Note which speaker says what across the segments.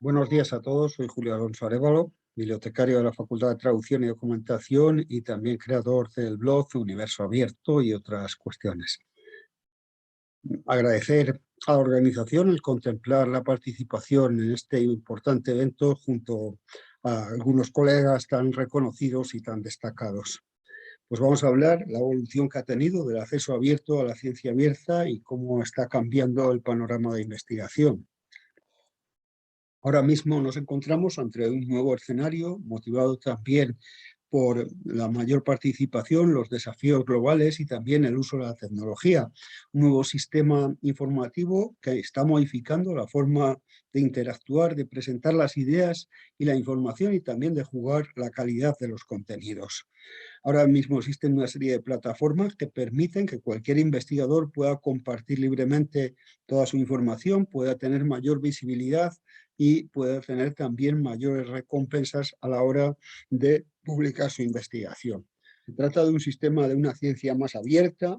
Speaker 1: Buenos días a todos, soy Julio Alonso Arévalo, bibliotecario de la Facultad de Traducción y Documentación y también creador del blog Universo Abierto y otras cuestiones. Agradecer a la organización el contemplar la participación en este importante evento junto a algunos colegas tan reconocidos y tan destacados. Pues vamos a hablar de la evolución que ha tenido del acceso abierto a la ciencia abierta y cómo está cambiando el panorama de investigación. Ahora mismo nos encontramos ante un nuevo escenario, motivado también por la mayor participación, los desafíos globales y también el uso de la tecnología. Un nuevo sistema informativo que está modificando la forma de interactuar, de presentar las ideas y la información y también de jugar la calidad de los contenidos. Ahora mismo existen una serie de plataformas que permiten que cualquier investigador pueda compartir libremente toda su información, pueda tener mayor visibilidad y pueda tener también mayores recompensas a la hora de publicar su investigación. Se trata de un sistema de una ciencia más abierta,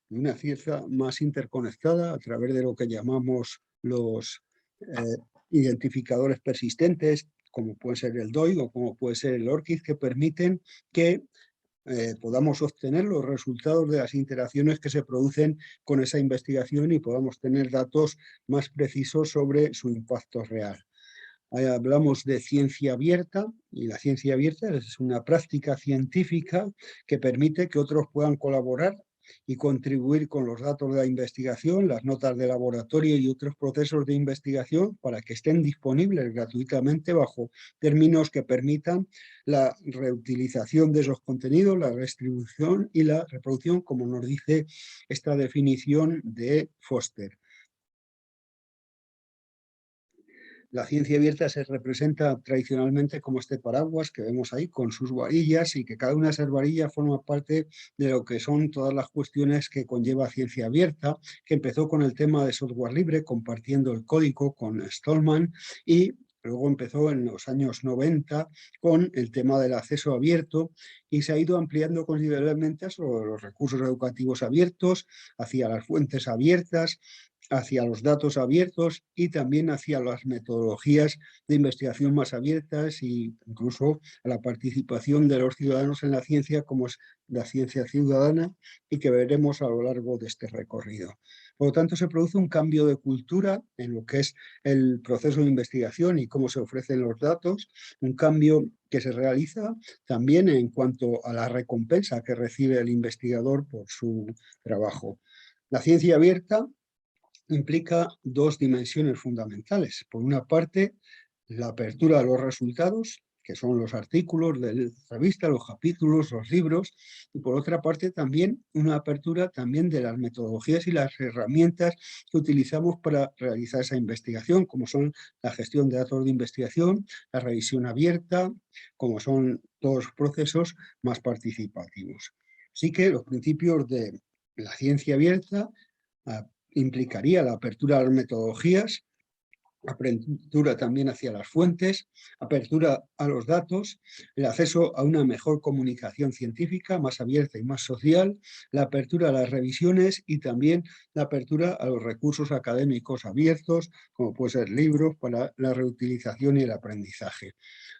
Speaker 1: de una ciencia más interconectada a través de lo que llamamos los identificadores persistentes, como puede ser el DOI o como puede ser el ORCID, que permiten que podamos obtener los resultados de las interacciones que se producen con esa investigación y podamos tener datos más precisos sobre su impacto real. Ahí hablamos de ciencia abierta y la ciencia abierta es una práctica científica que permite que otros puedan colaborar y contribuir con los datos de la investigación, las notas de laboratorio y otros procesos de investigación para que estén disponibles gratuitamente bajo términos que permitan la reutilización de esos contenidos, la redistribución y la reproducción, como nos dice esta definición de Foster. La ciencia abierta se representa tradicionalmente como este paraguas que vemos ahí con sus varillas y que cada una de esas varillas forma parte de lo que son todas las cuestiones que conlleva ciencia abierta, que empezó con el tema de software libre, compartiendo el código con Stallman y luego empezó en los años 90 con el tema del acceso abierto y se ha ido ampliando considerablemente sobre los recursos educativos abiertos, hacia las fuentes abiertas, hacia los datos abiertos y también hacia las metodologías de investigación más abiertas e incluso a la participación de los ciudadanos en la ciencia, como es la ciencia ciudadana, y que veremos a lo largo de este recorrido. Por lo tanto, se produce un cambio de cultura en lo que es el proceso de investigación y cómo se ofrecen los datos, un cambio que se realiza también en cuanto a la recompensa que recibe el investigador por su trabajo. La ciencia abierta implica dos dimensiones fundamentales. Por una parte, la apertura de los resultados, que son los artículos de la revista, los capítulos, los libros, y por otra parte también una apertura también de las metodologías y las herramientas que utilizamos para realizar esa investigación, como son la gestión de datos de investigación, la revisión abierta, como son todos los procesos más participativos. Así que los principios de la ciencia abierta implicaría la apertura a las metodologías, apertura también hacia las fuentes, apertura a los datos, el acceso a una mejor comunicación científica más abierta y más social, la apertura a las revisiones y también la apertura a los recursos académicos abiertos, como pueden ser libros para la reutilización y el aprendizaje.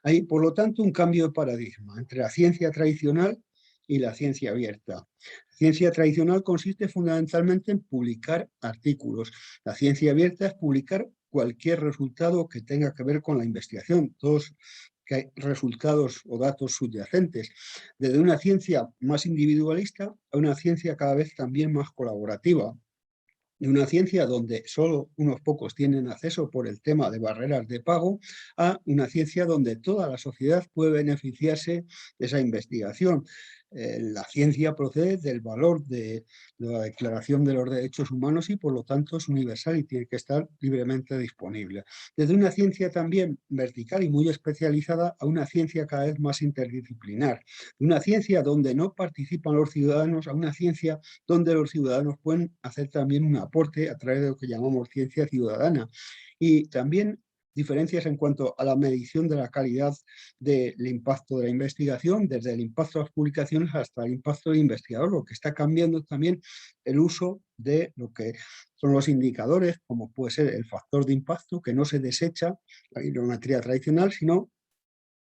Speaker 1: Hay, por lo tanto, un cambio de paradigma entre la ciencia tradicional y la ciencia abierta. Ciencia tradicional consiste fundamentalmente en publicar artículos. La ciencia abierta es publicar cualquier resultado que tenga que ver con la investigación, todos resultados o datos subyacentes, desde una ciencia más individualista a una ciencia cada vez también más colaborativa, de una ciencia donde solo unos pocos tienen acceso por el tema de barreras de pago, a una ciencia donde toda la sociedad puede beneficiarse de esa investigación. La ciencia procede del valor de la Declaración de los Derechos Humanos y por lo tanto es universal y tiene que estar libremente disponible. Desde una ciencia también vertical y muy especializada a una ciencia cada vez más interdisciplinar. De una ciencia donde no participan los ciudadanos a una ciencia donde los ciudadanos pueden hacer también un aporte a través de lo que llamamos ciencia ciudadana. Y también diferencias en cuanto a la medición de la calidad del impacto de la investigación, desde el impacto de las publicaciones hasta el impacto del investigador, lo que está cambiando también el uso de lo que son los indicadores, como puede ser el factor de impacto, que no se desecha la bibliometría tradicional, sino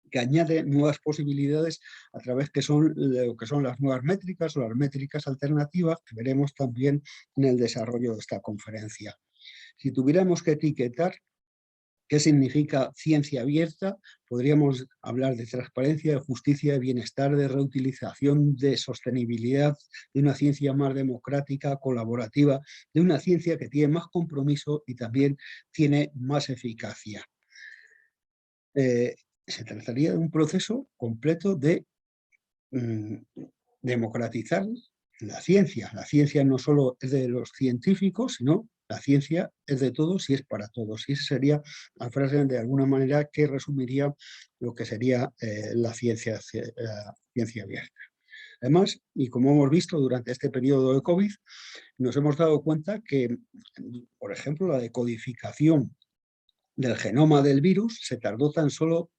Speaker 1: que añade nuevas posibilidades a través de lo que son las nuevas métricas o las métricas alternativas que veremos también en el desarrollo de esta conferencia. Si tuviéramos que etiquetar qué significa ciencia abierta, podríamos hablar de transparencia, de justicia, de bienestar, de reutilización, de sostenibilidad, de una ciencia más democrática, colaborativa, de una ciencia que tiene más compromiso y también tiene más eficacia. Se trataría de un proceso completo de democratizar la ciencia. La ciencia no solo es de los científicos, sino la ciencia es de todos y es para todos. Y esa sería la frase de alguna manera que resumiría lo que sería la ciencia abierta. Además, y como hemos visto durante este periodo de COVID, nos hemos dado cuenta que, por ejemplo, la decodificación del genoma del virus se tardó tan solo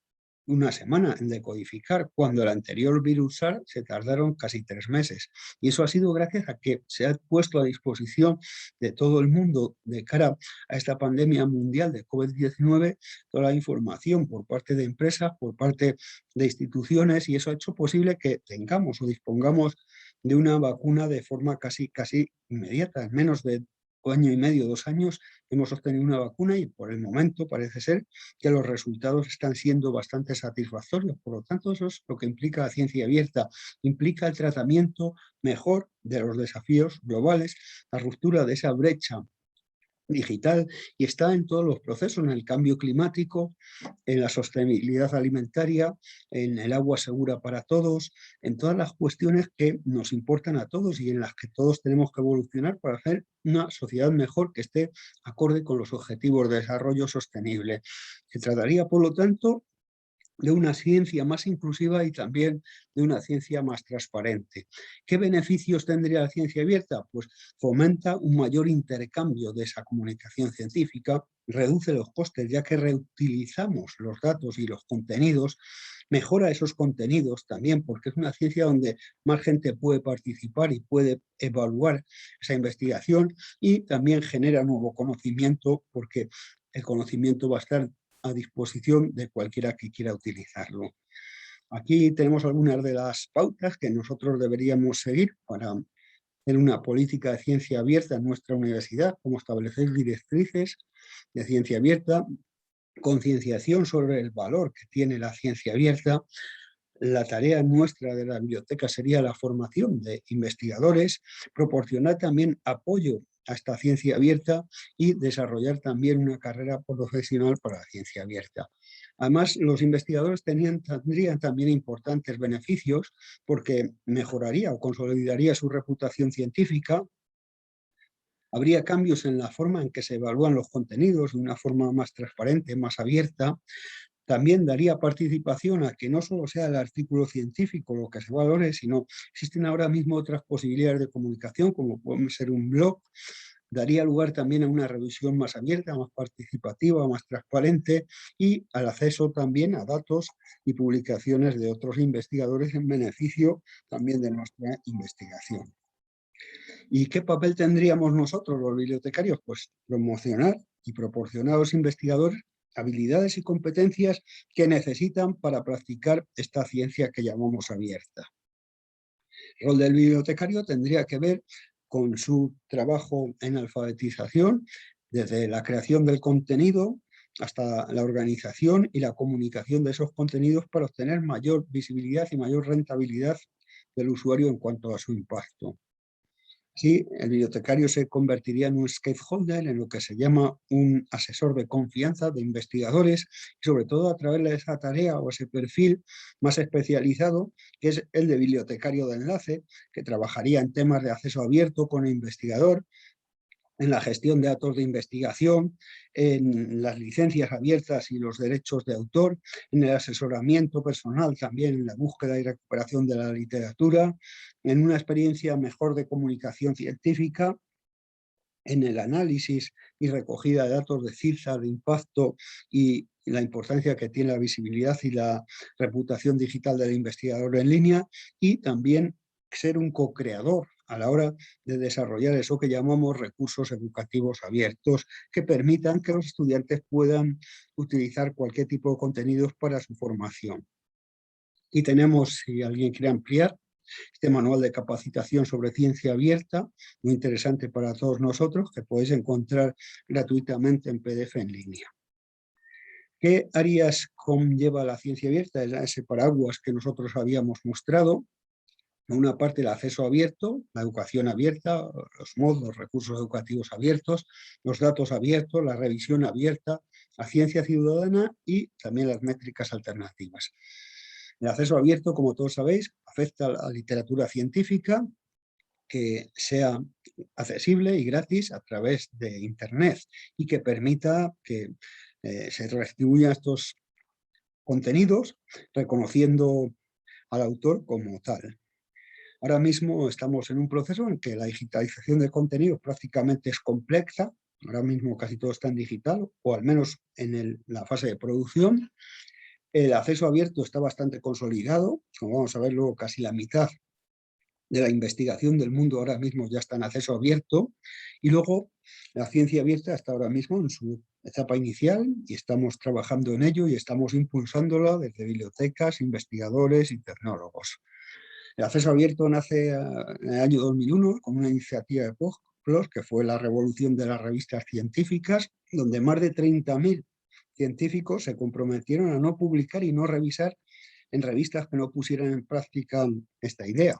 Speaker 1: una semana en decodificar, cuando el anterior virus SARS se tardaron casi 3 meses. Y eso ha sido gracias a que se ha puesto a disposición de todo el mundo de cara a esta pandemia mundial de COVID-19 toda la información por parte de empresas, por parte de instituciones, y eso ha hecho posible que tengamos o dispongamos de una vacuna de forma casi inmediata. En menos de año y medio, 2 años, hemos obtenido una vacuna y por el momento parece ser que los resultados están siendo bastante satisfactorios. Por lo tanto, eso es lo que implica la ciencia abierta. Implica el tratamiento mejor de los desafíos globales, la ruptura de esa brecha digital, y está en todos los procesos, en el cambio climático, en la sostenibilidad alimentaria, en el agua segura para todos, en todas las cuestiones que nos importan a todos y en las que todos tenemos que evolucionar para hacer una sociedad mejor que esté acorde con los objetivos de desarrollo sostenible. Se trataría, por lo tanto, de una ciencia más inclusiva y también de una ciencia más transparente. ¿Qué beneficios tendría la ciencia abierta? Pues fomenta un mayor intercambio de esa comunicación científica, reduce los costes ya que reutilizamos los datos y los contenidos, mejora esos contenidos también porque es una ciencia donde más gente puede participar y puede evaluar esa investigación, y también genera nuevo conocimiento porque el conocimiento va a estar a disposición de cualquiera que quiera utilizarlo. Aquí tenemos algunas de las pautas que nosotros deberíamos seguir para tener una política de ciencia abierta en nuestra universidad, como establecer directrices de ciencia abierta, concienciación sobre el valor que tiene la ciencia abierta. La tarea nuestra de la biblioteca sería la formación de investigadores, proporcionar también apoyo a esta ciencia abierta y desarrollar también una carrera profesional para la ciencia abierta. Además, los investigadores tendrían también importantes beneficios porque mejoraría o consolidaría su reputación científica. Habría cambios en la forma en que se evalúan los contenidos de una forma más transparente, más abierta. También daría participación a que no solo sea el artículo científico lo que se valore, sino existen ahora mismo otras posibilidades de comunicación, como puede ser un blog. Daría lugar también a una revisión más abierta, más participativa, más transparente, y al acceso también a datos y publicaciones de otros investigadores en beneficio también de nuestra investigación. ¿Y qué papel tendríamos nosotros, los bibliotecarios? Pues promocionar y proporcionar a los investigadores habilidades y competencias que necesitan para practicar esta ciencia que llamamos abierta. El rol del bibliotecario tendría que ver con su trabajo en alfabetización, desde la creación del contenido hasta la organización y la comunicación de esos contenidos para obtener mayor visibilidad y mayor rentabilidad del usuario en cuanto a su impacto. Así, el bibliotecario se convertiría en un stakeholder, en lo que se llama un asesor de confianza de investigadores, y sobre todo a través de esa tarea o ese perfil más especializado, que es el de bibliotecario de enlace, que trabajaría en temas de acceso abierto con el investigador, en la gestión de datos de investigación, en las licencias abiertas y los derechos de autor, en el asesoramiento personal también, en la búsqueda y recuperación de la literatura, en una experiencia mejor de comunicación científica, en el análisis y recogida de datos de cifras, de impacto y la importancia que tiene la visibilidad y la reputación digital del investigador en línea, y también ser un co-creador a la hora de desarrollar eso que llamamos recursos educativos abiertos, que permitan que los estudiantes puedan utilizar cualquier tipo de contenidos para su formación. Y tenemos, si alguien quiere ampliar, este manual de capacitación sobre ciencia abierta, muy interesante para todos nosotros, que podéis encontrar gratuitamente en PDF en línea. ¿Qué áreas conlleva la ciencia abierta? Ese paraguas que nosotros habíamos mostrado. Por una parte, el acceso abierto, la educación abierta, los modos, recursos educativos abiertos, los datos abiertos, la revisión abierta, la ciencia ciudadana y también las métricas alternativas. El acceso abierto, como todos sabéis, afecta a la literatura científica, que sea accesible y gratis a través de Internet y que permita que se redistribuyan estos contenidos reconociendo al autor como tal. Ahora mismo estamos en un proceso en que la digitalización de contenidos prácticamente es compleja. Ahora mismo casi todo está en digital, o al menos en la fase de producción. El acceso abierto está bastante consolidado. Como vamos a ver luego, casi la mitad de la investigación del mundo ahora mismo ya está en acceso abierto. Y luego la ciencia abierta está ahora mismo en su etapa inicial y estamos trabajando en ello y estamos impulsándola desde bibliotecas, investigadores y tecnólogos. El acceso abierto nace en el año 2001 con una iniciativa de PLOS, que fue la revolución de las revistas científicas, donde más de 30.000 científicos se comprometieron a no publicar y no revisar en revistas que no pusieran en práctica esta idea.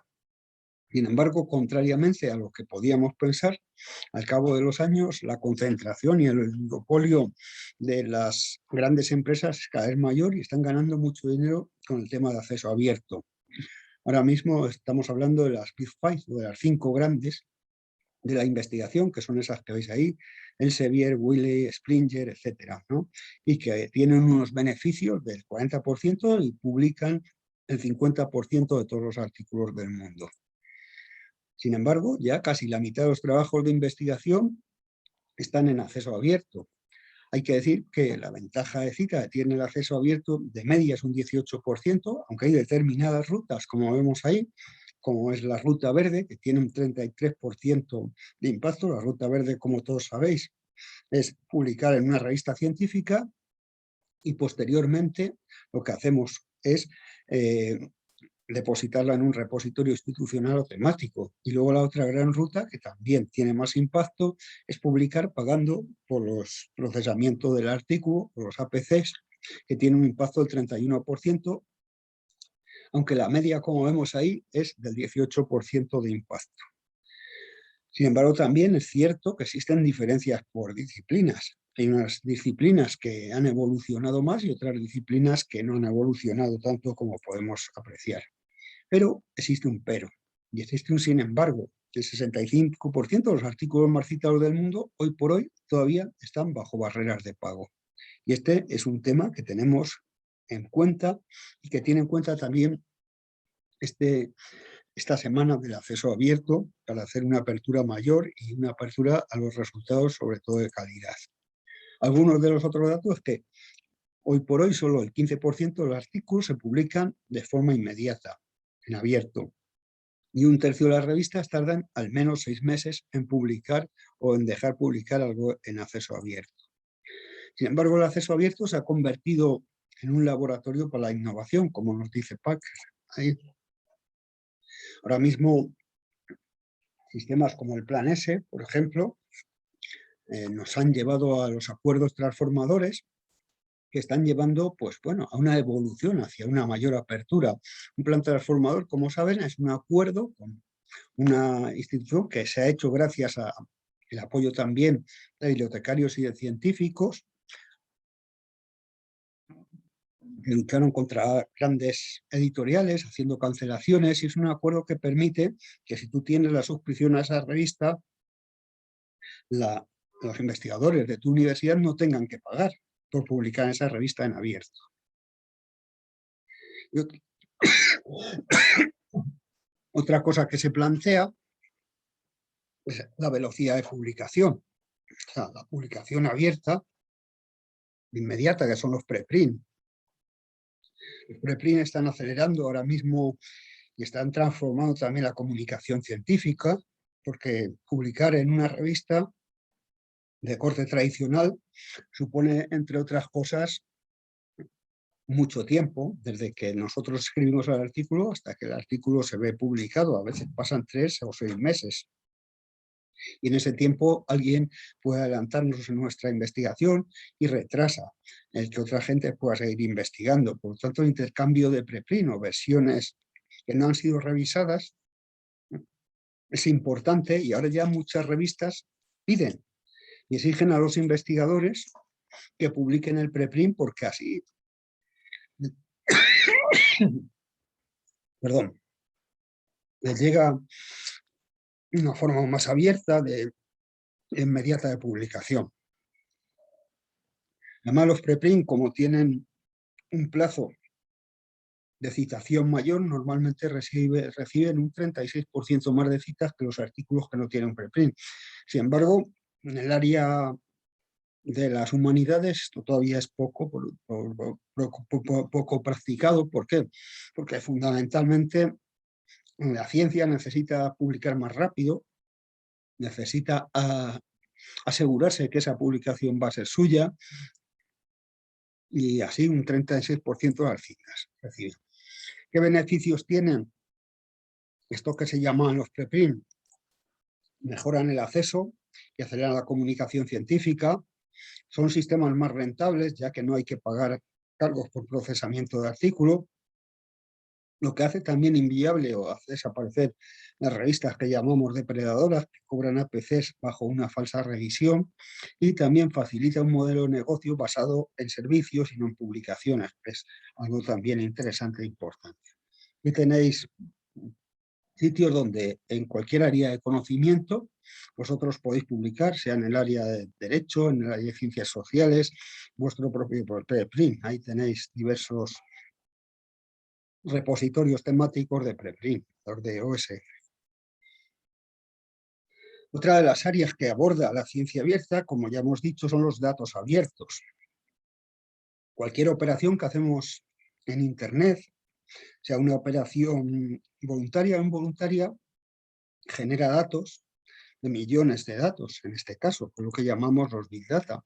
Speaker 1: Sin embargo, contrariamente a lo que podíamos pensar, al cabo de los años la concentración y el oligopolio de las grandes empresas es cada vez mayor y están ganando mucho dinero con el tema de acceso abierto. Ahora mismo estamos hablando de las Big Five, o de las 5 grandes de la investigación, que son esas que veis ahí, Elsevier, Wiley, Springer, etcétera, ¿no? Y que tienen unos beneficios del 40% y publican el 50% de todos los artículos del mundo. Sin embargo, ya casi la mitad de los trabajos de investigación están en acceso abierto. Hay que decir que la ventaja de CITA tiene el acceso abierto de media es un 18%, aunque hay determinadas rutas, como vemos ahí, como es la ruta verde, que tiene un 33% de impacto. La ruta verde, como todos sabéis, es publicar en una revista científica y posteriormente lo que hacemos es depositarla en un repositorio institucional o temático. Y luego la otra gran ruta, que también tiene más impacto, es publicar pagando por los procesamientos del artículo, por los APCs, que tiene un impacto del 31%, aunque la media, como vemos ahí, es del 18% de impacto. Sin embargo, también es cierto que existen diferencias por disciplinas. Hay unas disciplinas que han evolucionado más y otras disciplinas que no han evolucionado tanto como podemos apreciar. Pero existe un pero, y existe un sin embargo. El 65% de los artículos más citados del mundo, hoy por hoy, todavía están bajo barreras de pago. Y este es un tema que tenemos en cuenta y que tiene en cuenta también esta semana del acceso abierto para hacer una apertura mayor y una apertura a los resultados, sobre todo de calidad. Algunos de los otros datos es que hoy por hoy solo el 15% de los artículos se publican de forma inmediata, en abierto, y un tercio de las revistas tardan al menos 6 meses en publicar o en dejar publicar algo en acceso abierto. Sin embargo, el acceso abierto se ha convertido en un laboratorio para la innovación, como nos dice Packer. Ahí. Ahora mismo, sistemas como el Plan S, por ejemplo, nos han llevado a los acuerdos transformadores que están llevando, pues bueno, a una evolución hacia una mayor apertura. Un plan transformador, como saben, es un acuerdo con una institución que se ha hecho gracias al apoyo también de bibliotecarios y de científicos que lucharon contra grandes editoriales haciendo cancelaciones, y es un acuerdo que permite que si tú tienes la suscripción a esa revista, los investigadores de tu universidad no tengan que pagar por publicar esa revista en abierto. Y otra cosa que se plantea es la velocidad de publicación. O sea, la publicación abierta, inmediata, que son los preprint. Los preprint están acelerando ahora mismo y están transformando también la comunicación científica, porque publicar en una revista de corte tradicional supone, entre otras cosas, mucho tiempo, desde que nosotros escribimos el artículo hasta que el artículo se ve publicado. A veces pasan 3 o 6 meses. Y en ese tiempo alguien puede adelantarnos en nuestra investigación y retrasa el que otra gente pueda seguir investigando. Por lo tanto, el intercambio de preprint o versiones que no han sido revisadas es importante, y ahora ya muchas revistas piden y exigen a los investigadores que publiquen el preprint, porque así, perdón, les llega una forma más abierta, inmediata de publicación. Además, los preprint, como tienen un plazo de citación mayor, normalmente reciben un 36% más de citas que los artículos que no tienen preprint. Sin embargo, en el área de las humanidades esto todavía es poco practicado. ¿Por qué? Porque fundamentalmente la ciencia necesita publicar más rápido, necesita asegurarse que esa publicación va a ser suya, y así un 36% de las citas reciben. ¿Qué beneficios tienen estos que se llaman los preprint? Mejoran el acceso y aceleran la comunicación científica. Son sistemas más rentables, ya que no hay que pagar cargos por procesamiento de artículo, lo que hace también inviable o hace desaparecer las revistas que llamamos depredadoras, que cobran APCs bajo una falsa revisión, y también facilita un modelo de negocio basado en servicios y no en publicaciones, que es algo también interesante e importante. Aquí tenéis sitios donde en cualquier área de conocimiento vosotros podéis publicar, sea en el área de Derecho, en el área de Ciencias Sociales, vuestro propio preprint. Ahí tenéis diversos repositorios temáticos de preprint, los de OSF. Otra de las áreas que aborda la ciencia abierta, como ya hemos dicho, son los datos abiertos. Cualquier operación que hacemos en Internet, sea una operación voluntaria o involuntaria, genera datos, de millones de datos, en este caso, por lo que llamamos los Big Data.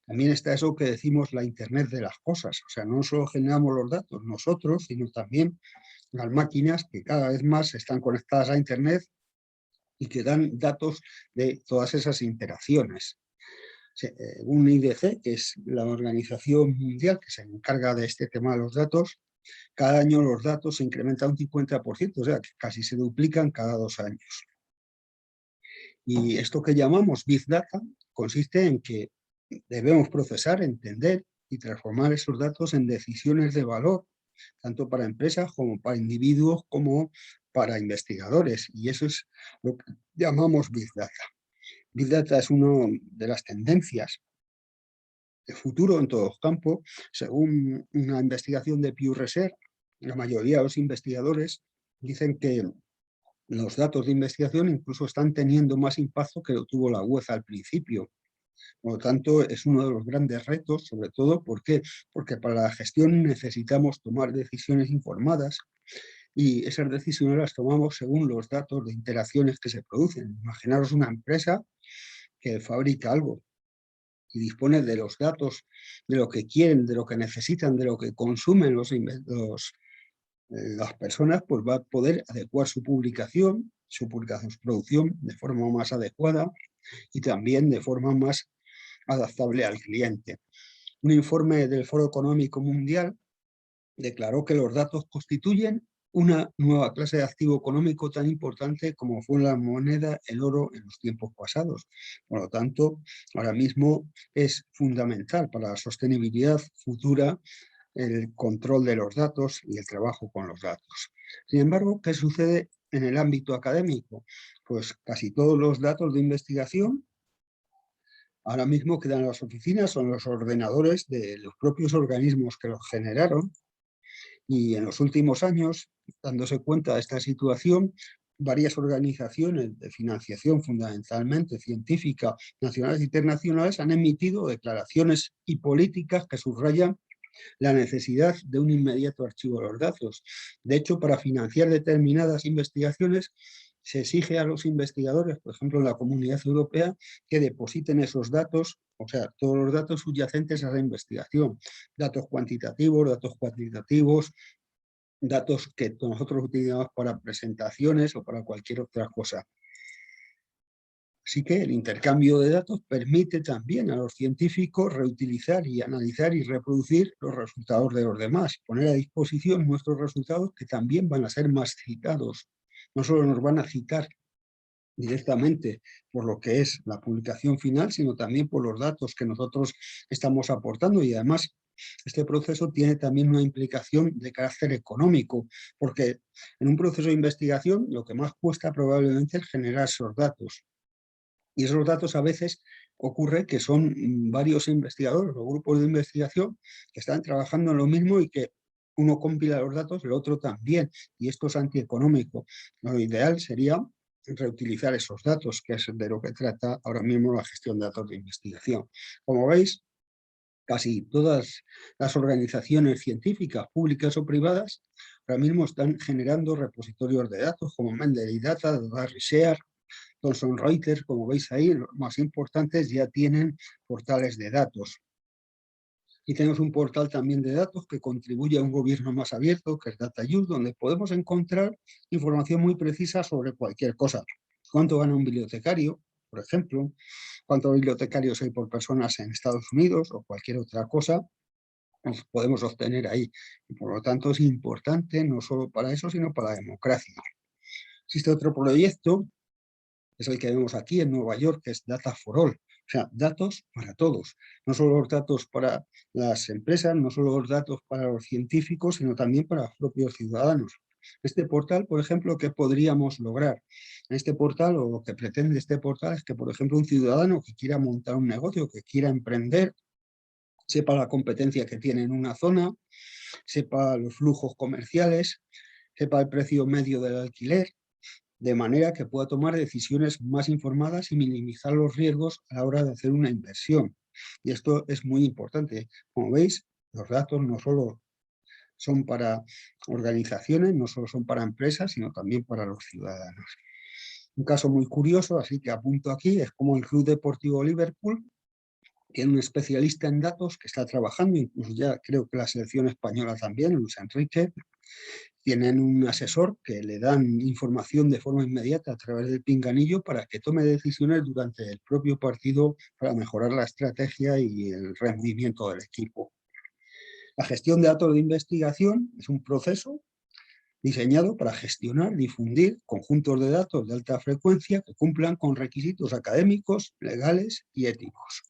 Speaker 1: También está eso que decimos la Internet de las cosas. O sea, no solo generamos los datos nosotros, sino también las máquinas que cada vez más están conectadas a Internet y que dan datos de todas esas interacciones. Un IDC, que es la organización mundial que se encarga de este tema de los datos, cada año los datos se incrementan un 50%, o sea, que casi se duplican cada 2 años. Y esto que llamamos Big Data consiste en que debemos procesar, entender y transformar esos datos en decisiones de valor, tanto para empresas como para individuos como para investigadores. Y eso es lo que llamamos Big Data. Big Data es una de las tendencias de futuro en todos los campos. Según una investigación de Pew Research, la mayoría de los investigadores dicen que los datos de investigación incluso están teniendo más impacto que lo tuvo la web al principio. Por lo tanto, es uno de los grandes retos, sobre todo, ¿por qué? Porque para la gestión necesitamos tomar decisiones informadas, y esas decisiones las tomamos según los datos de interacciones que se producen. Imaginaros una empresa que fabrica algo y dispone de los datos de lo que quieren, de lo que necesitan, de lo que consumen las personas, pues va a poder adecuar su producción de forma más adecuada y también de forma más adaptable al cliente. Un informe del Foro Económico Mundial declaró que los datos constituyen una nueva clase de activo económico tan importante como fue la moneda, el oro en los tiempos pasados. Por lo tanto, ahora mismo es fundamental para la sostenibilidad futura el control de los datos y el trabajo con los datos. Sin embargo, ¿qué sucede en el ámbito académico? Pues casi todos los datos de investigación ahora mismo quedan en las oficinas o en los ordenadores de los propios organismos que los generaron, y en los últimos años, dándose cuenta de esta situación, varias organizaciones de financiación fundamentalmente científica, nacionales e internacionales, han emitido declaraciones y políticas que subrayan la necesidad de un inmediato archivo de los datos. De hecho, para financiar determinadas investigaciones, se exige a los investigadores, por ejemplo, en la Comunidad Europea, que depositen esos datos, o sea, todos los datos subyacentes a la investigación, datos cuantitativos, datos cuantitativos, datos que nosotros utilizamos para presentaciones o para cualquier otra cosa. Así que el intercambio de datos permite también a los científicos reutilizar y analizar y reproducir los resultados de los demás, poner a disposición nuestros resultados que también van a ser más citados. No solo nos van a citar directamente por lo que es la publicación final, sino también por los datos que nosotros estamos aportando, y además este proceso tiene también una implicación de carácter económico, porque en un proceso de investigación lo que más cuesta probablemente es generar esos datos. Y esos datos a veces ocurre que son varios investigadores o grupos de investigación que están trabajando en lo mismo y que uno compila los datos, el otro también, y esto es antieconómico. Lo ideal sería reutilizar esos datos, que es de lo que trata ahora mismo la gestión de datos de investigación. Como veis, casi todas las organizaciones científicas, públicas o privadas, ahora mismo están generando repositorios de datos como Mendeley Data, DataShare, Thomson Reuters, como veis ahí, los más importantes ya tienen portales de datos. Y tenemos un portal también de datos que contribuye a un gobierno más abierto, que es DataYouth, donde podemos encontrar información muy precisa sobre cualquier cosa. ¿Cuánto gana un bibliotecario, por ejemplo? ¿Cuántos bibliotecarios hay por personas en Estados Unidos o cualquier otra cosa? Pues podemos obtener ahí. Y por lo tanto es importante no solo para eso, sino para la democracia. Existe otro proyecto, es el que vemos aquí en Nueva York, que es Data for All, o sea, datos para todos, no solo los datos para las empresas, no solo los datos para los científicos, sino también para los propios ciudadanos. Este portal, por ejemplo, ¿qué podríamos lograr? En este portal, o lo que pretende este portal, es que, por ejemplo, un ciudadano que quiera montar un negocio, que quiera emprender, sepa la competencia que tiene en una zona, sepa los flujos comerciales, sepa el precio medio del alquiler, de manera que pueda tomar decisiones más informadas y minimizar los riesgos a la hora de hacer una inversión. Y esto es muy importante. Como veis, los datos no solo son para organizaciones, no solo son para empresas, sino también para los ciudadanos. Un caso muy curioso, así que apunto aquí, es como el Club Deportivo Liverpool tiene un especialista en datos que está trabajando, incluso ya creo que la selección española también, Luis Enrique. Tienen un asesor que le dan información de forma inmediata a través del pinganillo para que tome decisiones durante el propio partido para mejorar la estrategia y el rendimiento del equipo. La gestión de datos de investigación es un proceso diseñado para gestionar, difundir conjuntos de datos de alta frecuencia que cumplan con requisitos académicos, legales y éticos.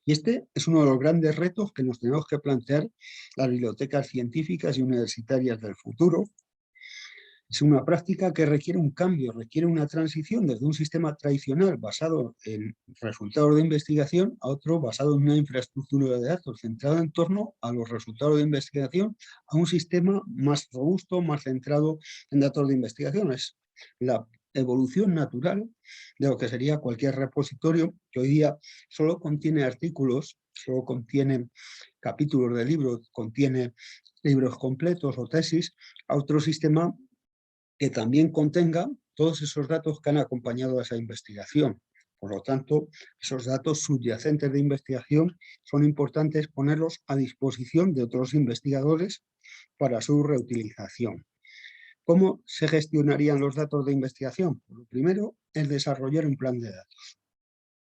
Speaker 1: Y este es uno de los grandes retos que nos tenemos que plantear las bibliotecas científicas y universitarias del futuro. Es una práctica que requiere un cambio, requiere una transición desde un sistema tradicional basado en resultados de investigación a otro basado en una infraestructura de datos centrada en torno a los resultados de investigación, a un sistema más robusto, más centrado en datos de investigación. Es la evolución natural de lo que sería cualquier repositorio que hoy día solo contiene artículos, solo contiene capítulos de libros, contiene libros completos o tesis, a otro sistema que también contenga todos esos datos que han acompañado a esa investigación. Por lo tanto, esos datos subyacentes de investigación son importantes ponerlos a disposición de otros investigadores para su reutilización. ¿Cómo se gestionarían los datos de investigación? Lo primero es desarrollar un plan de datos.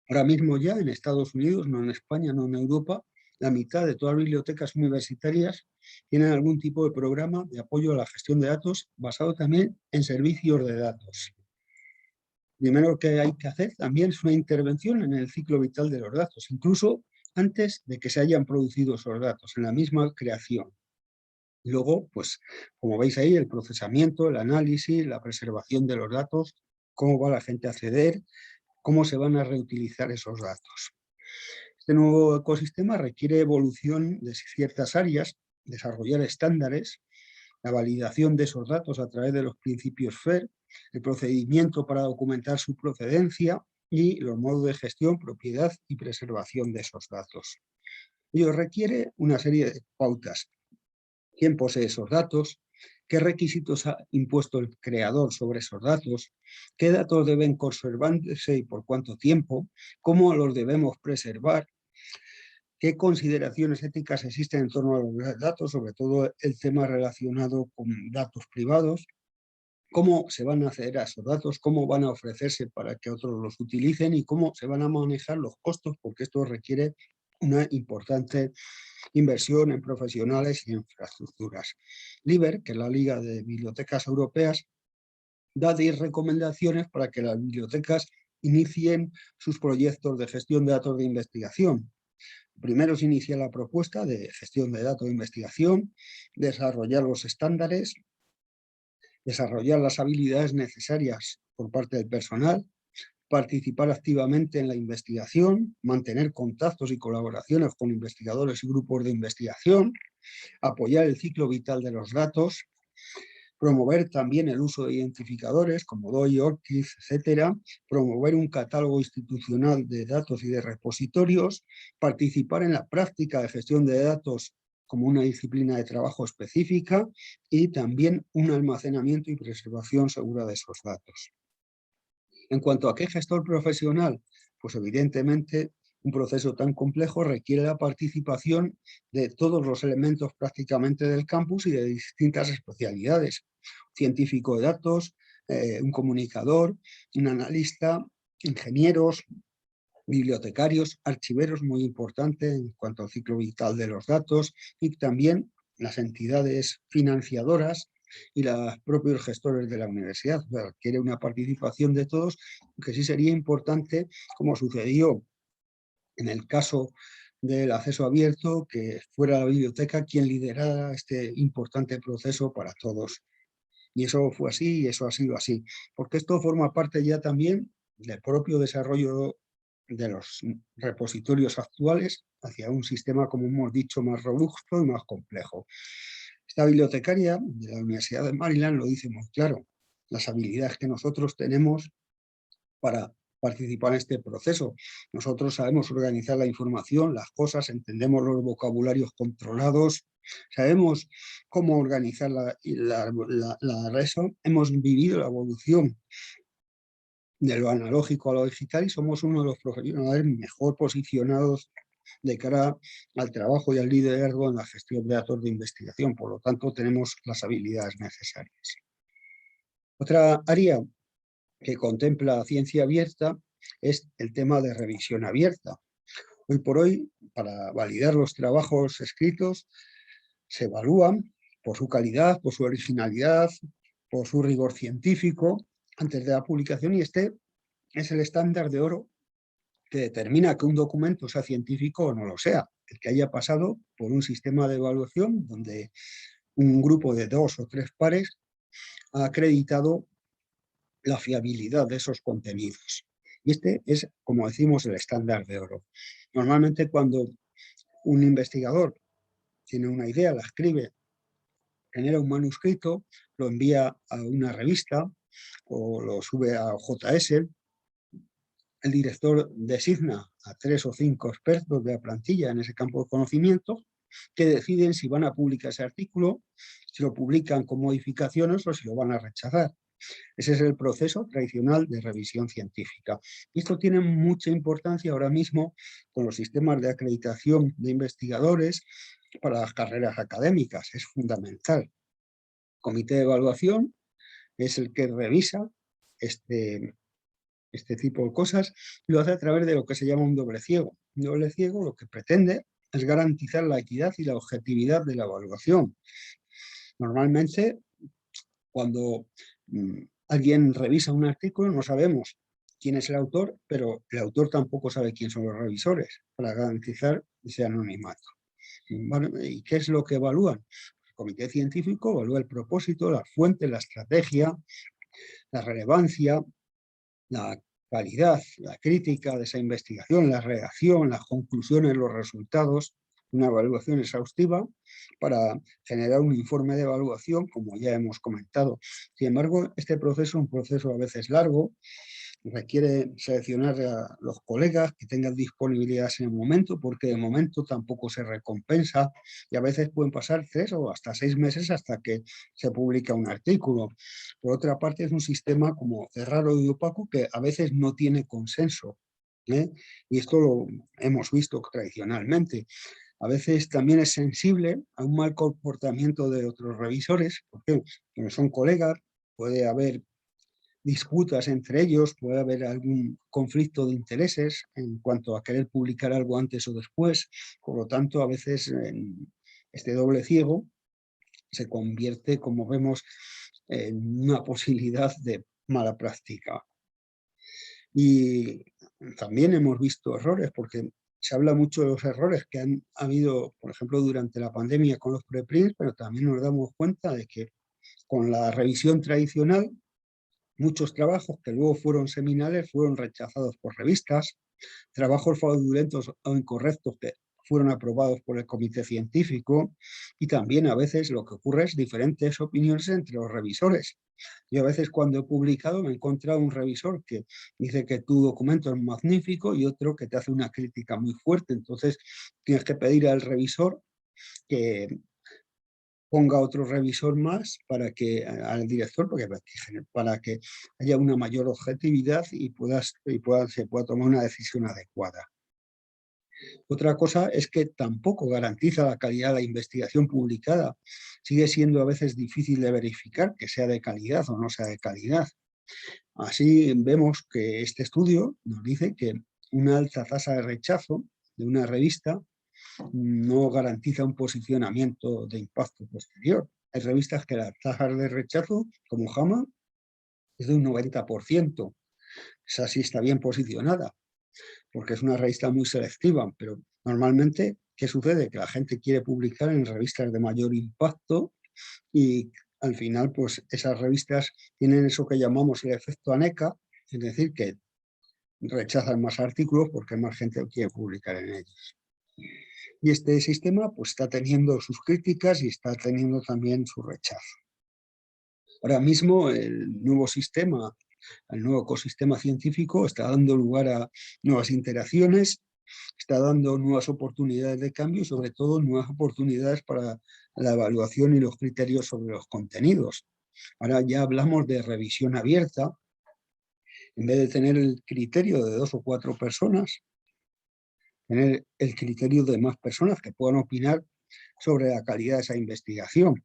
Speaker 1: Ahora mismo ya en Estados Unidos, no en España, no en Europa, la mitad de todas las bibliotecas universitarias tienen algún tipo de programa de apoyo a la gestión de datos basado también en servicios de datos. Primero que hay que hacer también es una intervención en el ciclo vital de los datos, incluso antes de que se hayan producido esos datos, en la misma creación. Luego, pues, como veis ahí, el procesamiento, el análisis, la preservación de los datos, cómo va la gente a acceder, cómo se van a reutilizar esos datos. Este nuevo ecosistema requiere evolución de ciertas áreas, desarrollar estándares, la validación de esos datos a través de los principios FAIR, el procedimiento para documentar su procedencia y los modos de gestión, propiedad y preservación de esos datos. Ello requiere una serie de pautas. ¿Quién posee esos datos? ¿Qué requisitos ha impuesto el creador sobre esos datos? ¿Qué datos deben conservarse y por cuánto tiempo? ¿Cómo los debemos preservar? ¿Qué consideraciones éticas existen en torno a los datos, sobre todo el tema relacionado con datos privados? ¿Cómo se van a acceder a esos datos? ¿Cómo van a ofrecerse para que otros los utilicen? ¿Y cómo se van a manejar los costos? Porque esto requiere una importante inversión en profesionales y infraestructuras. LIBER, que es la Liga de Bibliotecas Europeas, da 10 recomendaciones para que las bibliotecas inicien sus proyectos de gestión de datos de investigación. Primero se inicia la propuesta de gestión de datos de investigación, desarrollar los estándares, desarrollar las habilidades necesarias por parte del personal, participar activamente en la investigación, mantener contactos y colaboraciones con investigadores y grupos de investigación, apoyar el ciclo vital de los datos, promover también el uso de identificadores como DOI, ORCID, etcétera, promover un catálogo institucional de datos y de repositorios, participar en la práctica de gestión de datos como una disciplina de trabajo específica y también un almacenamiento y preservación segura de esos datos. En cuanto a qué gestor profesional, pues evidentemente un proceso tan complejo requiere la participación de todos los elementos prácticamente del campus y de distintas especialidades. Científico de datos, un comunicador, un analista, ingenieros, bibliotecarios, archiveros, muy importante en cuanto al ciclo vital de los datos, y también las entidades financiadoras y los propios gestores de la universidad. O sea, requiere una participación de todos, que sí sería importante, como sucedió en el caso del acceso abierto, que fuera la biblioteca quien liderara este importante proceso para todos. Y eso fue así y eso ha sido así, porque esto forma parte ya también del propio desarrollo de los repositorios actuales hacia un sistema, como hemos dicho, más robusto y más complejo. Esta bibliotecaria de la Universidad de Maryland lo dice muy claro: las habilidades que nosotros tenemos para participar en este proceso. Nosotros sabemos organizar la información, las cosas, entendemos los vocabularios controlados, sabemos cómo organizar la eso, hemos vivido la evolución de lo analógico a lo digital y somos uno de los profesionales mejor posicionados de cara al trabajo y al liderazgo en la gestión de datos de investigación. Por lo tanto, tenemos las habilidades necesarias. Otra área que contempla ciencia abierta es el tema de revisión abierta. Hoy por hoy, para validar los trabajos escritos, se evalúan por su calidad, por su originalidad, por su rigor científico antes de la publicación, y este es el estándar de oro que determina que un documento sea científico o no lo sea, el que haya pasado por un sistema de evaluación donde un grupo de 2 o 3 pares ha acreditado la fiabilidad de esos contenidos. Y este es, como decimos, el estándar de oro. Normalmente cuando un investigador tiene una idea, la escribe, genera un manuscrito, lo envía a una revista o lo sube a JS, el director designa a 3 o 5 expertos de la plantilla en ese campo de conocimiento que deciden si van a publicar ese artículo, si lo publican con modificaciones o si lo van a rechazar. Ese es el proceso tradicional de revisión científica. Y esto tiene mucha importancia ahora mismo con los sistemas de acreditación de investigadores para las carreras académicas. Es fundamental. El comité de evaluación es el que revisa este tipo de cosas y lo hace a través de lo que se llama un doble ciego. Un doble ciego lo que pretende es garantizar la equidad y la objetividad de la evaluación. Normalmente, cuando alguien revisa un artículo, no sabemos quién es el autor, pero el autor tampoco sabe quién son los revisores, para garantizar ese anonimato. Bueno, ¿y qué es lo que evalúan? El comité científico evalúa el propósito, la fuente, la estrategia, la relevancia, la calidad, la crítica de esa investigación, la redacción, las conclusiones, los resultados, una evaluación exhaustiva para generar un informe de evaluación, como ya hemos comentado. Sin embargo, este proceso es un proceso a veces largo, requiere seleccionar a los colegas que tengan disponibilidad en el momento, porque de momento tampoco se recompensa y a veces pueden pasar 3 o hasta 6 meses hasta que se publica un artículo. Por otra parte, es un sistema como cerrado y opaco que a veces no tiene consenso, ¿eh? Y esto lo hemos visto tradicionalmente. A veces también es sensible a un mal comportamiento de otros revisores, porque son colegas, puede haber disputas entre ellos, puede haber algún conflicto de intereses en cuanto a querer publicar algo antes o después. Por lo tanto, a veces este doble ciego se convierte, como vemos, en una posibilidad de mala práctica. Y también hemos visto errores, porque se habla mucho de los errores que han habido, por ejemplo, durante la pandemia con los preprints, pero también nos damos cuenta de que con la revisión tradicional, muchos trabajos que luego fueron seminales fueron rechazados por revistas, trabajos fraudulentos o incorrectos que fueron aprobados por el comité científico, y también a veces lo que ocurre es diferentes opiniones entre los revisores. Yo a veces cuando he publicado me he encontrado un revisor que dice que tu documento es magnífico y otro que te hace una crítica muy fuerte. Entonces tienes que pedir al revisor que ponga otro revisor más para que, al director, para que haya una mayor objetividad y se pueda tomar una decisión adecuada. Otra cosa es que tampoco garantiza la calidad de la investigación publicada. Sigue siendo a veces difícil de verificar que sea de calidad o no sea de calidad. Así vemos que este estudio nos dice que una alta tasa de rechazo de una revista no garantiza un posicionamiento de impacto posterior. Hay revistas que la tasa de rechazo, como JAMA, es de un 90%. Esa sí está bien posicionada, porque es una revista muy selectiva, pero normalmente, ¿qué sucede? Que la gente quiere publicar en revistas de mayor impacto y al final, pues esas revistas tienen eso que llamamos el efecto ANECA, es decir, que rechazan más artículos porque más gente quiere publicar en ellos. Y este sistema pues está teniendo sus críticas y está teniendo también su rechazo. Ahora mismo el nuevo sistema, el nuevo ecosistema científico está dando lugar a nuevas interacciones, está dando nuevas oportunidades de cambio y sobre todo nuevas oportunidades para la evaluación y los criterios sobre los contenidos. Ahora ya hablamos de revisión abierta, en vez de tener el criterio de 2 o 4 personas, tener el criterio de más personas que puedan opinar sobre la calidad de esa investigación.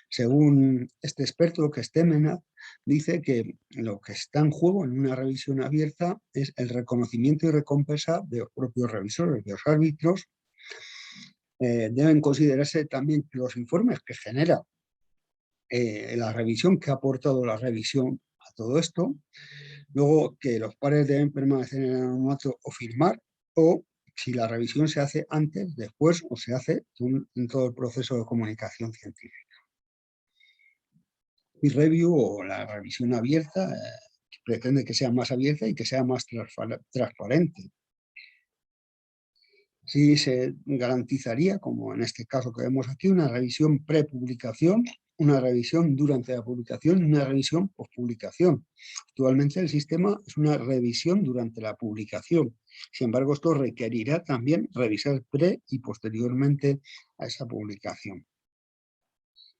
Speaker 1: Según este experto, que es Temena, dice que lo que está en juego en una revisión abierta es el reconocimiento y recompensa de los propios revisores, de los árbitros. Deben considerarse también los informes que genera la revisión, que ha aportado la revisión a todo esto. Luego, que los pares deben permanecer en el anonimato o firmar, o si la revisión se hace antes, después o se hace en todo el proceso de comunicación científica. Y review o la revisión abierta pretende que sea más abierta y que sea más transparente. Así se garantizaría, como en este caso que vemos aquí, una revisión prepublicación, una revisión durante la publicación y una revisión postpublicación. Actualmente el sistema es una revisión durante la publicación. Sin embargo, esto requerirá también revisar pre y posteriormente a esa publicación.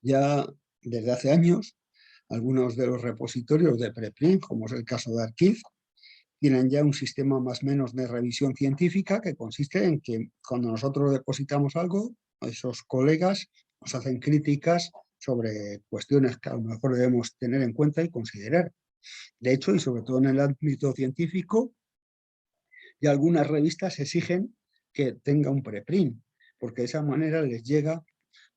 Speaker 1: Ya desde hace años, algunos de los repositorios de preprint, como es el caso de Archive, tienen ya un sistema más o menos de revisión científica que consiste en que cuando nosotros depositamos algo, esos colegas nos hacen críticas sobre cuestiones que a lo mejor debemos tener en cuenta y considerar. De hecho, y sobre todo en el ámbito científico, ya algunas revistas exigen que tenga un preprint, porque de esa manera les llega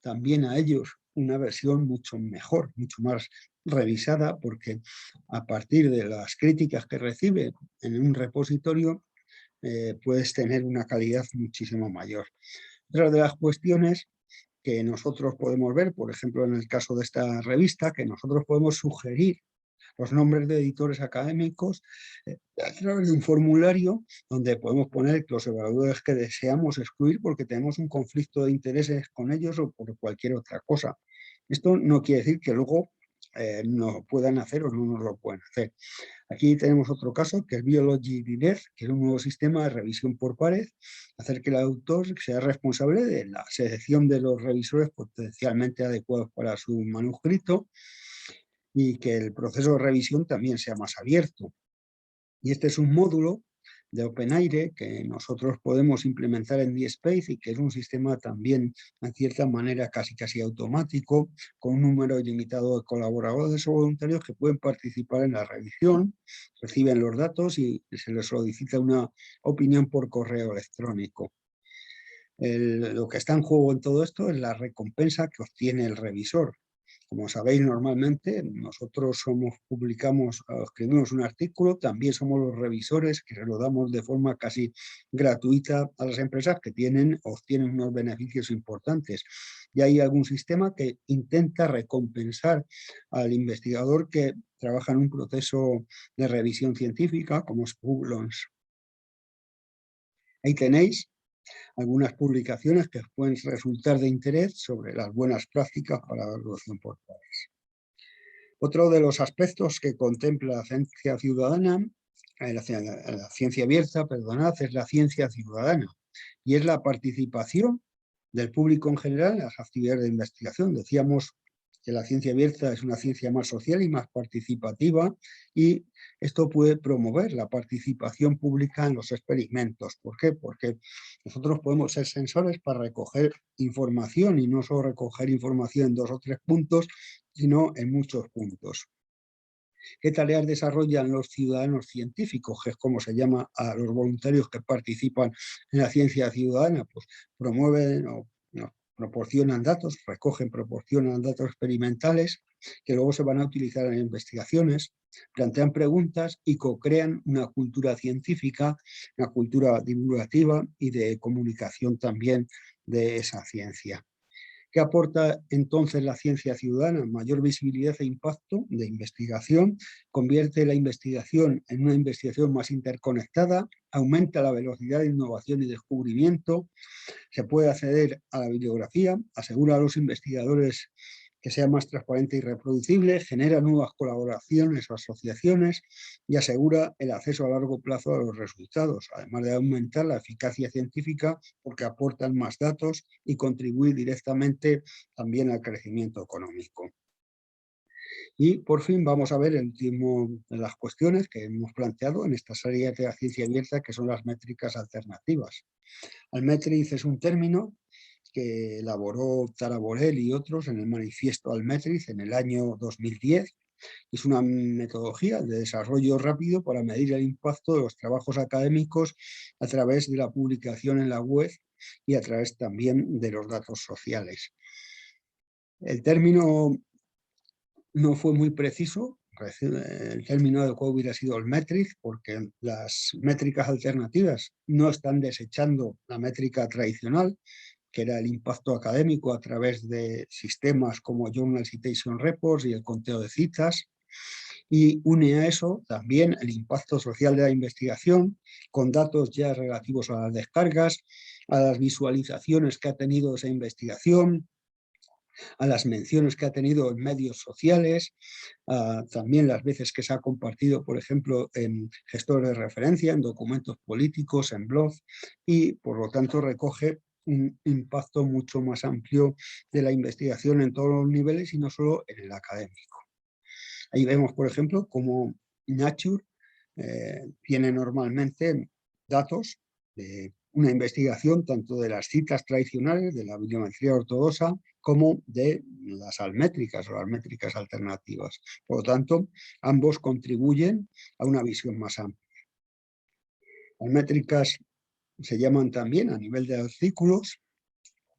Speaker 1: también a ellos una versión mucho mejor, mucho más revisada, porque a partir de las críticas que recibe en un repositorio puedes tener una calidad muchísimo mayor. Otra de las cuestiones que nosotros podemos ver, por ejemplo, en el caso de esta revista, que nosotros podemos sugerir los nombres de editores académicos a través de un formulario donde podemos poner los evaluadores que deseamos excluir porque tenemos un conflicto de intereses con ellos o por cualquier otra cosa. Esto no quiere decir que luego no puedan hacer o no nos lo pueden hacer. Aquí tenemos otro caso, que es Biology Direct, que es un nuevo sistema de revisión por pares, hacer que el autor sea responsable de la selección de los revisores potencialmente adecuados para su manuscrito y que el proceso de revisión también sea más abierto. Y este es un módulo de OpenAIRE que nosotros podemos implementar en DSpace y que es un sistema también, en cierta manera, casi automático, con un número ilimitado de colaboradores o voluntarios que pueden participar en la revisión, reciben los datos y se les solicita una opinión por correo electrónico. Lo que está en juego en todo esto es la recompensa que obtiene el revisor. Como sabéis, normalmente nosotros escribimos un artículo, también somos los revisores que se lo damos de forma casi gratuita a las empresas que obtienen unos beneficios importantes. Y hay algún sistema que intenta recompensar al investigador que trabaja en un proceso de revisión científica, como es Publons. Ahí tenéis algunas publicaciones que pueden resultar de interés sobre las buenas prácticas para la evaluación por pares. Otro de los aspectos que contempla la ciencia ciudadana, la ciencia abierta, perdonad, es la ciencia ciudadana y es la participación del público en general en las actividades de investigación. Decíamos que la ciencia abierta es una ciencia más social y más participativa y esto puede promover la participación pública en los experimentos. ¿Por qué? Porque nosotros podemos ser sensores para recoger información y no solo recoger información en 2 o 3 puntos, sino en muchos puntos. ¿Qué tareas desarrollan los ciudadanos científicos, que es como se llama a los voluntarios que participan en la ciencia ciudadana? Pues promueven o proporcionan datos, proporcionan datos experimentales que luego se van a utilizar en investigaciones, plantean preguntas y co-crean una cultura científica, una cultura divulgativa y de comunicación también de esa ciencia. ¿Qué aporta entonces la ciencia ciudadana? Mayor visibilidad e impacto de investigación, convierte la investigación en una investigación más interconectada, aumenta la velocidad de innovación y descubrimiento, se puede acceder a la bibliografía, asegura a los investigadores que sea más transparente y reproducible, genera nuevas colaboraciones o asociaciones y asegura el acceso a largo plazo a los resultados, además de aumentar la eficacia científica porque aportan más datos y contribuir directamente también al crecimiento económico. Y por fin vamos a ver el último de las cuestiones que hemos planteado en esta serie de la ciencia abierta, que son las métricas alternativas. Almetriz es un término que elaboró Tara Borel y otros en el manifiesto Almetriz en el año 2010. Es una metodología de desarrollo rápido para medir el impacto de los trabajos académicos a través de la publicación en la web y a través también de los datos sociales. El término no fue muy preciso, el término adecuado hubiera sido el metric, porque las métricas alternativas no están desechando la métrica tradicional, que era el impacto académico a través de sistemas como Journal Citation Reports y el conteo de citas, y une a eso también el impacto social de la investigación, con datos ya relativos a las descargas, a las visualizaciones que ha tenido esa investigación, a las menciones que ha tenido en medios sociales, también las veces que se ha compartido, por ejemplo, en gestores de referencia, en documentos políticos, en blogs, y por lo tanto recoge un impacto mucho más amplio de la investigación en todos los niveles y no solo en el académico. Ahí vemos, por ejemplo, cómo Nature tiene normalmente datos de una investigación tanto de las citas tradicionales, de la bibliometría ortodoxa, como de las almétricas o las métricas alternativas. Por lo tanto, ambos contribuyen a una visión más amplia. Las métricas se llaman también a nivel de artículos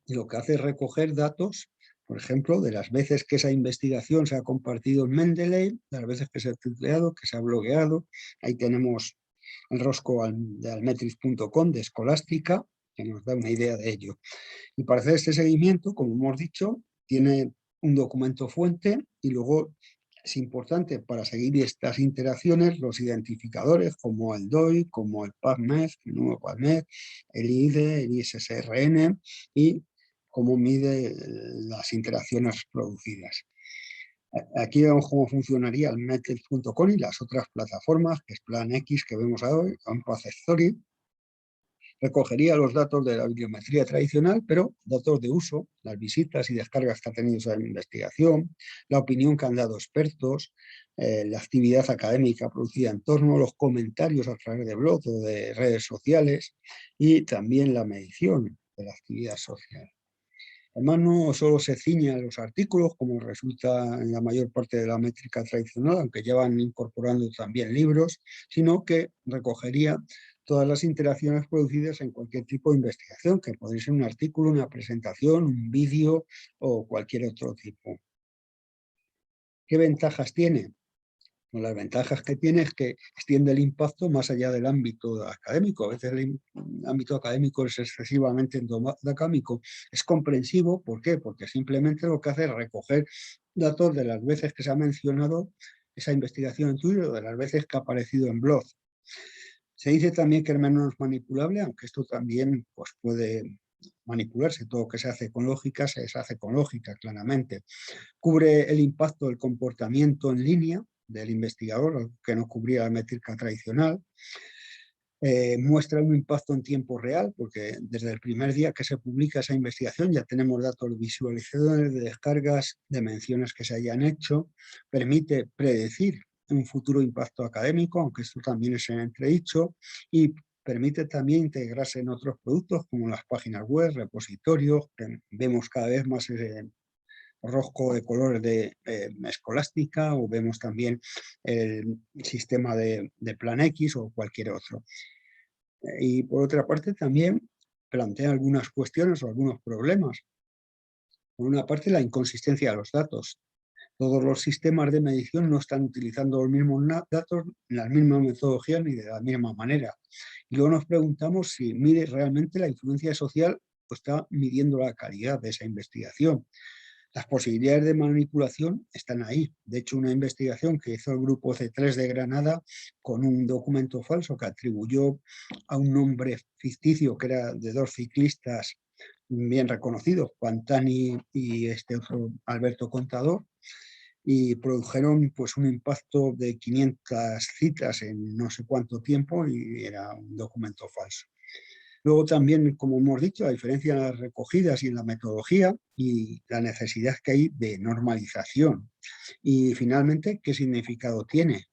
Speaker 1: y lo que hace es recoger datos, por ejemplo, de las veces que esa investigación se ha compartido en Mendeley, de las veces que se ha tuiteado, que se ha blogueado. Ahí tenemos el rosco de almetrics.com de Escolástica, que nos da una idea de ello. Y para hacer este seguimiento, como hemos dicho, tiene un documento fuente y luego Es importante para seguir estas interacciones los identificadores como el DOI, como el PubMed, el nuevo PubMed, el IDE, el ISSRN y cómo mide las interacciones producidas. Aquí vemos cómo funcionaría el Metrics.com y las otras plataformas, que es PlanX que vemos hoy, Unpath Story. Recogería los datos de la bibliometría tradicional, pero datos de uso, las visitas y descargas que ha tenido esa investigación, la opinión que han dado expertos, la actividad académica producida en torno, los comentarios a través de blogs o de redes sociales y también la medición de la actividad social. Además, no solo se ciña a los artículos, como resulta en la mayor parte de la métrica tradicional, aunque ya van incorporando también libros, sino que recogería todas las interacciones producidas en cualquier tipo de investigación, que podría ser un artículo, una presentación, un vídeo o cualquier otro tipo. ¿Qué ventajas tiene? Pues las ventajas que tiene es que extiende el impacto más allá del ámbito académico. A veces el ámbito académico es excesivamente endocámico. Es comprensivo, ¿por qué? Porque simplemente lo que hace es recoger datos de las veces que se ha mencionado esa investigación en Twitter o de las veces que ha aparecido en blog. Se dice también que es menos manipulable, aunque esto también pues, puede manipularse. Todo lo que se hace con lógica se hace con lógica, claramente. Cubre el impacto del comportamiento en línea del investigador, que no cubría la métrica tradicional. Muestra un impacto en tiempo real, porque desde el primer día que se publica esa investigación ya tenemos datos visualizadores de descargas, de menciones que se hayan hecho. Permite predecir un futuro impacto académico, aunque esto también es en entredicho, y permite también integrarse en otros productos como las páginas web, repositorios, que vemos cada vez más rosco de colores de Escolástica, o vemos también el sistema de PlanX o cualquier otro. Y por otra parte también plantea algunas cuestiones o algunos problemas. Por una parte, la inconsistencia de los datos. Todos los sistemas de medición no están utilizando los mismos datos, las mismas metodologías ni de la misma manera. Y luego nos preguntamos si mide realmente la influencia social o está midiendo la calidad de esa investigación. Las posibilidades de manipulación están ahí. De hecho, una investigación que hizo el grupo C3 de Granada con un documento falso que atribuyó a un nombre ficticio que era de dos ciclistas bien reconocidos, Pantani y este otro Alberto Contador, y produjeron pues, un impacto de 500 citas en no sé cuánto tiempo y era un documento falso. Luego también, como hemos dicho, la diferencia en las recogidas y en la metodología y la necesidad que hay de normalización. Y finalmente, ¿qué significado tiene?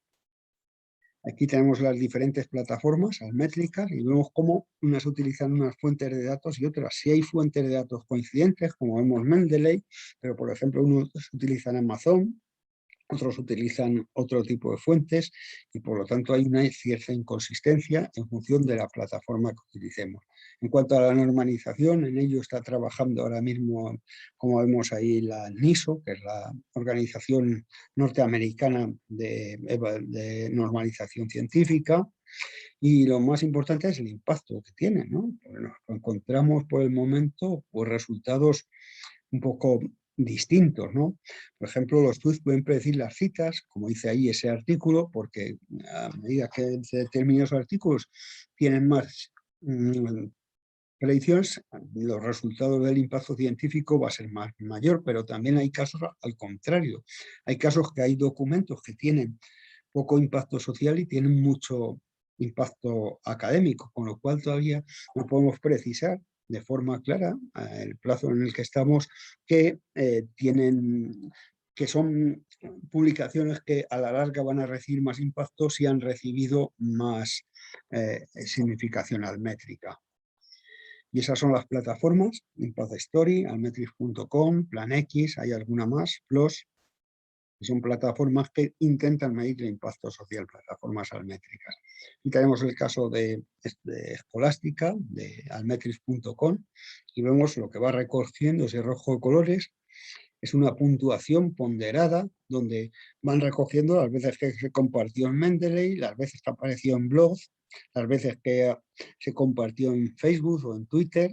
Speaker 1: Aquí tenemos las diferentes plataformas almétricas y vemos cómo unas utilizan unas fuentes de datos y otras. Si hay fuentes de datos coincidentes, como vemos Mendeley, pero por ejemplo unos utilizan Amazon, otros utilizan otro tipo de fuentes y por lo tanto hay una cierta inconsistencia en función de la plataforma que utilicemos. En cuanto a la normalización, en ello está trabajando ahora mismo, como vemos ahí, la NISO, que es la Organización Norteamericana de Normalización Científica, y lo más importante es el impacto que tiene, ¿no? Porque nos encontramos por el momento pues, resultados un poco distintos, ¿no? Por ejemplo, los tweets pueden predecir las citas, como dice ahí ese artículo, porque a medida que se determinan esos artículos tienen más predicciones, los resultados del impacto científico va a ser mayor, pero también hay casos al contrario. Hay casos que hay documentos que tienen poco impacto social y tienen mucho impacto académico, con lo cual todavía no podemos precisar de forma clara el plazo en el que estamos que que son publicaciones que a la larga van a recibir más impacto si han recibido más significación almétrica. Y esas son las plataformas, Impact Story, almetrics.com, PlanX, hay alguna más, PLOS, que son plataformas que intentan medir el impacto social, plataformas almétricas. Y tenemos el caso de Escolástica, de almetrics.com, y vemos lo que va recogiendo ese rojo de colores. Es una puntuación ponderada donde van recogiendo las veces que se compartió en Mendeley, las veces que apareció en blogs, las veces que se compartió en Facebook o en Twitter,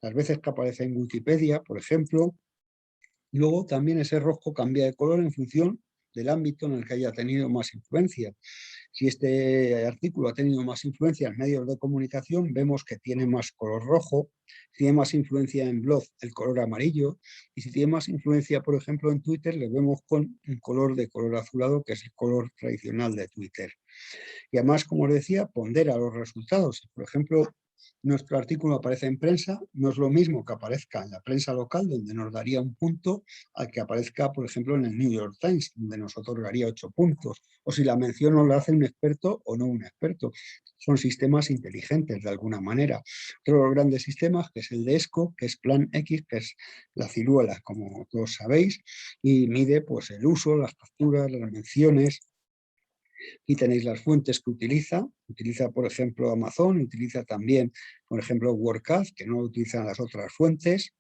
Speaker 1: las veces que aparece en Wikipedia, por ejemplo. Luego también ese rojo cambia de color en función del ámbito en el que haya tenido más influencia. Si este artículo ha tenido más influencia en medios de comunicación, vemos que tiene más color rojo. Si tiene más influencia en blog, el color amarillo. Y si tiene más influencia, por ejemplo, en Twitter, le vemos con un color de color azulado, que es el color tradicional de Twitter. Y además, como os decía, pondera los resultados. Por ejemplo, nuestro artículo aparece en prensa, no es lo mismo que aparezca en la prensa local, donde nos daría un punto, al que aparezca, por ejemplo, en el New York Times, donde nos otorgaría 8 puntos, o si la mención nos la hace un experto o no un experto. Son sistemas inteligentes, de alguna manera. Otro de los grandes sistemas, que es el de ESCO, que es Plan X, que es la ciruela, como todos sabéis, y mide pues, el uso, las capturas, las menciones. Aquí tenéis las fuentes que utiliza. Utiliza, por ejemplo, Amazon, utiliza también, por ejemplo, WordCast, que no utilizan las otras fuentes.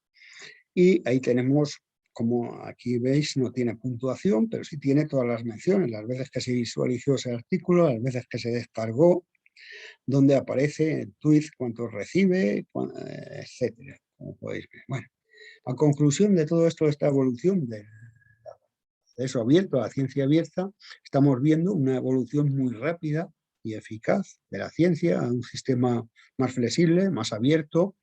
Speaker 1: Y ahí tenemos, como aquí veis, no tiene puntuación, pero sí tiene todas las menciones, las veces que se visualizó ese artículo, las veces que se descargó, donde aparece el tweet, cuántos recibe, etcétera, como podéis ver. Bueno, a conclusión de todo esto, esta evolución de eso abierto, a la ciencia abierta, estamos viendo una evolución muy rápida y eficaz de la ciencia a un sistema más flexible, más abierto.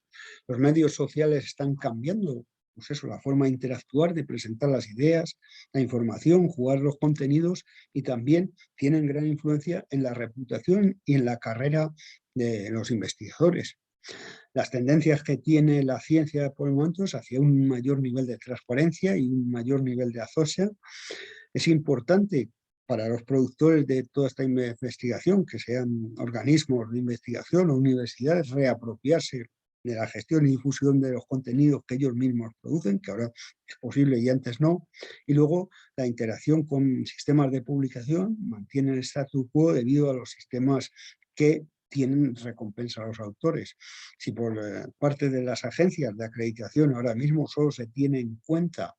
Speaker 1: Los medios sociales están cambiando, pues eso, la forma de interactuar, de presentar las ideas, la información, jugar los contenidos, y también tienen gran influencia en la reputación y en la carrera de los investigadores. Las tendencias que tiene la ciencia por el momento es hacia un mayor nivel de transparencia y un mayor nivel de azosia. Es importante para los productores de toda esta investigación, que sean organismos de investigación o universidades, reapropiarse de la gestión y difusión de los contenidos que ellos mismos producen, que ahora es posible y antes no. Y luego la interacción con sistemas de publicación mantiene el statu quo debido a los sistemas que tienen recompensa a los autores. Si por parte de las agencias de acreditación ahora mismo solo se tiene en cuenta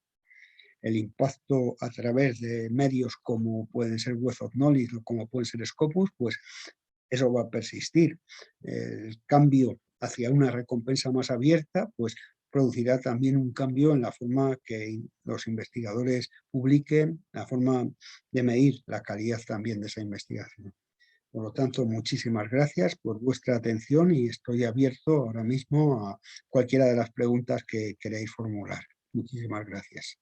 Speaker 1: el impacto a través de medios como pueden ser Web of Knowledge o como pueden ser Scopus, pues eso va a persistir. El cambio hacia una recompensa más abierta, pues producirá también un cambio en la forma que los investigadores publiquen, la forma de medir la calidad también de esa investigación. Por lo tanto, muchísimas gracias por vuestra atención y estoy abierto ahora mismo a cualquiera de las preguntas que queráis formular. Muchísimas gracias.